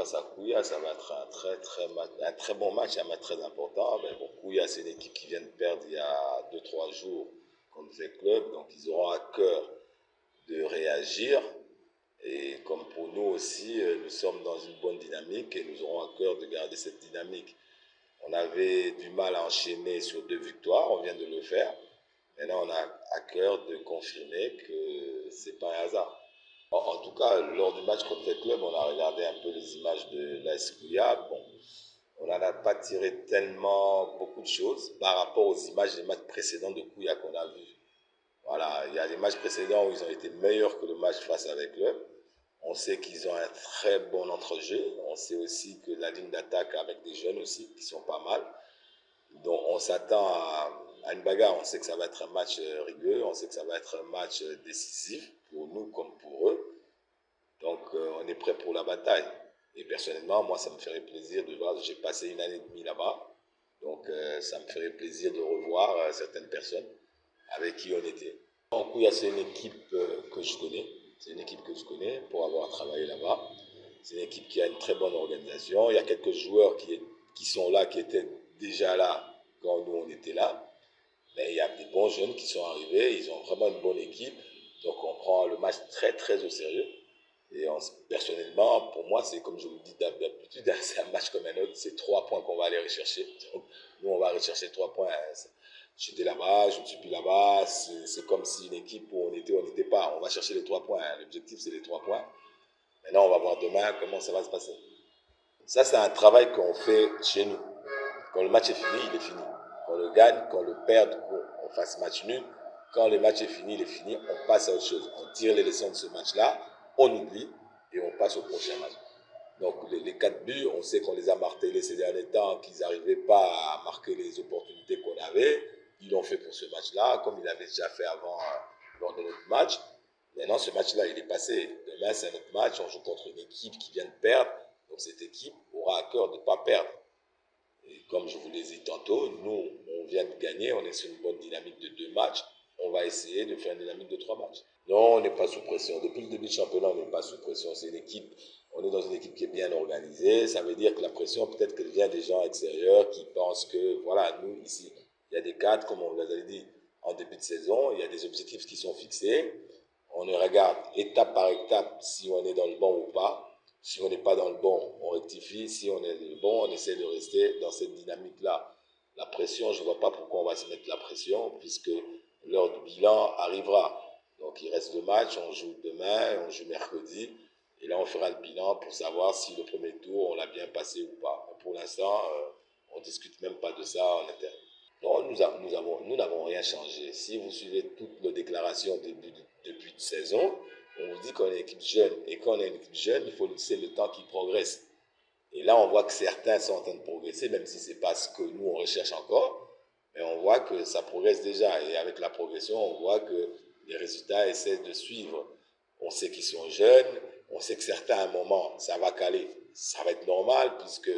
face à Kouya, ça va être un très bon match, un match très important. Mais bon, Kouya, c'est une équipe qui vient de perdre il y a 2 3 jours contre les clubs, donc ils auront à cœur de réagir. Et comme pour nous aussi, nous sommes dans une bonne dynamique et nous aurons à cœur de garder cette dynamique. On avait du mal à enchaîner sur 2 victoires, on vient de le faire. Maintenant, on a à cœur de confirmer que c'est pas un hasard. En tout cas, lors du match contre les clubs, on a regardé un peu les images de la Kouya. Bon, on n'en a pas tiré tellement beaucoup de choses par rapport aux images des matchs précédents de Kouya qu'on a vus. Voilà, il y a des matchs précédents où ils ont été meilleurs que le match face à les clubs. On sait qu'ils ont un très bon entrejeu. On sait aussi que la ligne d'attaque avec des jeunes aussi qui sont pas mal. Donc on s'attend à une bagarre. On sait que ça va être un match rigueux. On sait que ça va être un match décisif pour nous comme pour eux. Donc on est prêt pour la bataille. Et personnellement, moi, ça me ferait plaisir de voir. J'ai passé 1 année et demie là-bas. Donc ça me ferait plaisir de revoir certaines personnes avec qui on était. En Kouya, c'est une équipe que je connais. C'est une équipe que je connais pour avoir travaillé là-bas. C'est une équipe qui a une très bonne organisation. Il y a quelques joueurs qui sont là, qui étaient déjà là quand nous on était là. Mais il y a des bons jeunes qui sont arrivés. Ils ont vraiment une bonne équipe. Donc on prend le match très très au sérieux. Et personnellement, pour moi, c'est comme je vous le dis d'habitude, c'est un match comme un autre. C'est 3 points qu'on va aller rechercher. Donc, nous, on va rechercher 3 points. J'étais là-bas, je ne suis plus là-bas. C'est comme si une équipe où on n'était pas. On va chercher les 3 points. L'objectif, c'est les 3 points. Maintenant, on va voir demain comment ça va se passer. Ça, c'est un travail qu'on fait chez nous. Quand le match est fini, il est fini. Qu'on le gagne, qu'on le perde, qu'on fasse match nul. Quand le match est fini, il est fini. On passe à autre chose. On tire les leçons de ce match-là, on oublie et on passe au prochain match. Donc les 4 buts, on sait qu'on les a martelés ces derniers temps, qu'ils n'arrivaient pas à marquer les opportunités qu'on avait. Ils l'ont fait pour ce match-là, comme ils l'avaient déjà fait avant lors de notre match. Maintenant, ce match-là, il est passé. Demain, c'est un autre match. On joue contre une équipe qui vient de perdre. Donc cette équipe aura à cœur de ne pas perdre. Et comme je vous l'ai dit tantôt, nous, on vient de gagner. On est sur une bonne dynamique de 2 matchs. On va essayer de faire une dynamique de 3 matchs. Non, on n'est pas sous pression. Depuis le début du championnat, on n'est pas sous pression. C'est une équipe, on est dans une équipe qui est bien organisée. Ça veut dire que la pression, peut-être qu'elle vient des gens extérieurs qui pensent que, voilà, nous, ici, il y a des cadres, comme on vous l'avait dit en début de saison, il y a des objectifs qui sont fixés. On regarde étape par étape si on est dans le bon ou pas. Si on n'est pas dans le bon, on rectifie. Si on est dans le bon, on essaie de rester dans cette dynamique-là. La pression, je ne vois pas pourquoi on va se mettre la pression, puisque l'heure du bilan arrivera. Donc il reste 2 matchs, on joue demain, on joue mercredi, et là on fera le bilan pour savoir si le premier tour on l'a bien passé ou pas. Mais pour l'instant, on ne discute même pas de ça en interne. Non, nous n'avons rien changé. Si vous suivez toutes nos déclarations depuis de saison, on vous dit qu'on est une équipe jeune. Et quand on est une équipe jeune, il faut laisser le temps qui progresse. Et là, on voit que certains sont en train de progresser, même si ce n'est pas ce que nous, on recherche encore. Mais on voit que ça progresse déjà. Et avec la progression, on voit que les résultats essaient de suivre. On sait qu'ils sont jeunes. On sait que certains, à un moment, ça va caler. Ça va être normal, puisque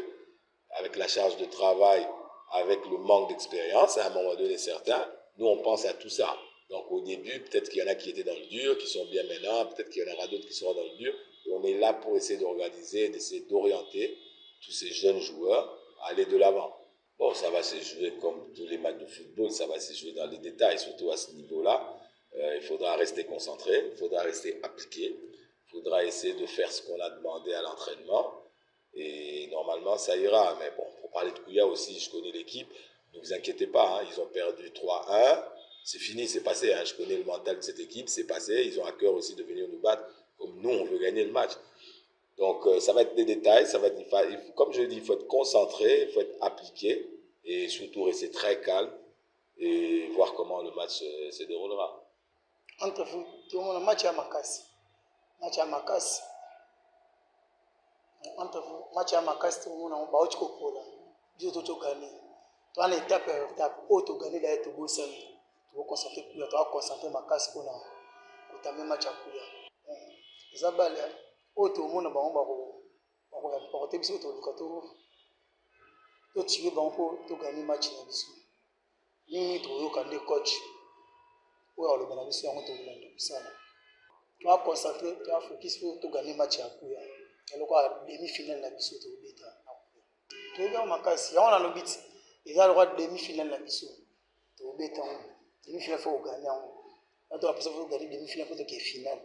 avec la charge de travail, avec le manque d'expérience, à un moment donné, certains, nous, on pense à tout ça. Donc, au début, peut-être qu'il y en a qui étaient dans le dur, qui sont bien maintenant. Peut-être qu'il y en aura d'autres qui seront dans le dur. Et on est là pour essayer d'organiser, d'essayer d'orienter tous ces jeunes joueurs à aller de l'avant. Bon, ça va se jouer comme tous les matchs de football, ça va se jouer dans les détails, surtout à ce niveau-là. Il faudra rester concentré, il faudra rester appliqué, il faudra essayer de faire ce qu'on a demandé à l'entraînement. Et normalement, ça ira. Mais bon, pour parler de Kouya aussi, je connais l'équipe. Ne vous inquiétez pas, hein, ils ont perdu 3-1. C'est fini, c'est passé. Hein. Je connais le mental de cette équipe, c'est passé. Ils ont à cœur aussi de venir nous battre comme nous, on veut gagner le match. Donc, ça va être des détails. Ça va être, comme je dis, il faut être concentré, il faut être appliqué et surtout rester très calme et voir comment le match se déroulera. Entre vous, tout le monde, match à Makassi. Match à Makassi. Entre vous, match à Makassi, tout le monde, on va au Tchokola. Dieu tout gagné. Toi, on étape par étape. Oh, tu gagnes là, tu vas s'amuser. Tu vas concentrer Kouya, tu vas concentrer Makassi pour ta même match à Kouya. Zabale, oh, tout le monde, on va porter bisous, tu vas tirer pour gagner match là bisous. Ni tu vas gagner coach. Ou alors le bénéfice, on te ça. Tu vas concentrer, tu vas focus pour gagner match à Kouya. eloko ya demi-finale na biso tobeta toyebi yango makasi yango nalobi ti eza lokwa demi-finale na biso tobeta yango demi-finale fo ogane yango ato apesa fo ogane demi-finale po toke finale